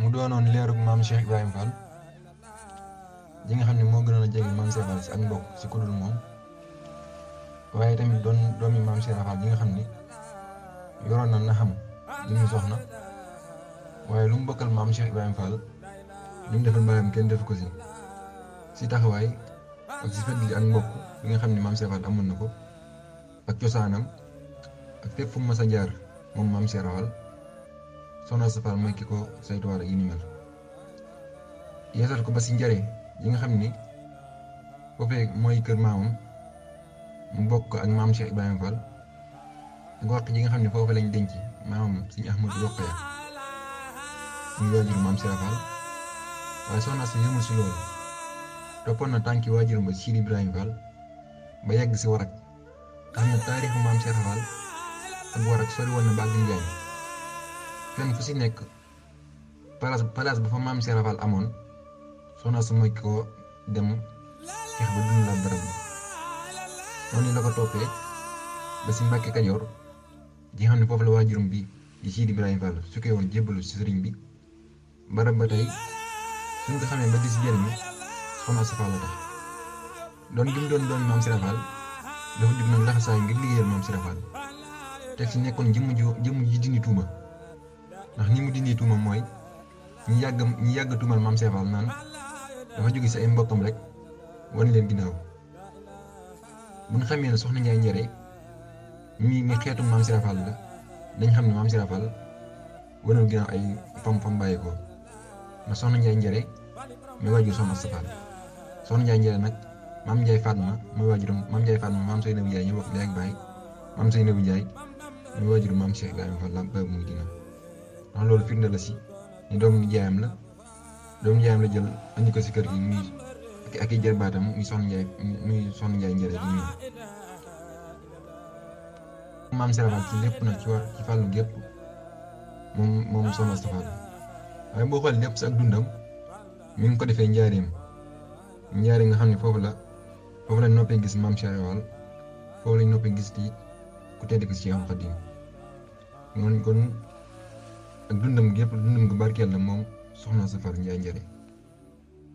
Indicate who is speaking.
Speaker 1: mu doonoon leerug maam Cheikh Ibrahima Fall ji nga xam ne moo gënoon a jege maam Cheikh Fall si ak mbokk si kudul moom waaye tamit doon doomi maam Cheikh Fall ji nga xam ni yoroon na xam li mu soxna waaye lu mu bokkal maam Cheikh Ibrahima Fall li mu defal baayam kenn def ko si taxawaay ak si fëtli ak mbokk bi nga xam ne maam Cheikh Fall amoon na ko ak cosaanam ak fépp fu mu mas a jaar moom maam Cheikh Fall Soxna Asta Fall mooy ki ko saytuwaat ak yi ni mel yeesal ko ba si njare yi nga xam ni foofee mooy kër maamam mu bokk ak maam Cheikh Ibrahima Fall ak wàq ji nga xam ne foofu lañ denc maamam Sëriñ Ahmadou Rokhaya muy waajur maam Cheikh Fall waaye Soxna Asta yëmul si loolu toppoon na tànki waajuram ba Sidi Ibrahima Fall ba yegg si Warak xam ne taarixu maam Cheikh Fall ak Warak sori woon na ba ak Njaay fenn fu si nekk place ba fa maam Cheikh Fall amoon Soxna Asta mooy ko dem fex ba dund la barab bi noonu la ko toppee ba si Mbàkke Kajoor ji nga xam ne foofu la waajuram bi di Sidi Ibrahima Fall su koy woon jébbalu si sëriñ bi barab ba tey suñ ko xamee ba di si jëriñu Soxna Asta Fall la tax doon gi mu doon maam Cheikh Fall dafa jug nag laxasaay ngir liggéeyal maam Cheikh Fall teg si nekkoon jëmm ji dindi tuuma ndax ni mu dindi tuuma mooy ñi yàgg tuumal maam Cheikh Fall naan dafa jóge si ay mbokkam rek wan leen ginnaaw bu ñu xamee ne soxna Njaay Njare mi xeetu maam Cheikh Fall la dañ xam ne maam Cheikh Fall wanul ginnaaw ay fam bàyyi ko ndax soxna Njaay Njare mi waajur Soxna Asta Fall soxna Njaay Njare nag maam Njaay Fatma mooy waajuram maam Njaay Fatma maam Seynabou Njaay ñu bokk ndey ak baay maam Seynabou Njaay muy waajur maam Cheikh Ibrahima Fall la ba muy dina ndax loolu firnde la si ni doomu nijaayam la jël andi ko si kër gi muy ak i jarbaatam muy soxna Njaay Njare bi ñu maam Cheikh Fall ci lépp nag ci fàllu gépp moom Soxna Asta Fall waaye boo xoolee lépp si ak dundam mi ngi ko defee njaareem nga xam ne foofu lañ noppee gis maam Cheikh Fall foofu lañ noppee gis ci ku tedd ko si Cheikh Khadim noonu kon ak dundam gépp dundam gu barkeel la moom Soxna Asta Fall Njaay Njare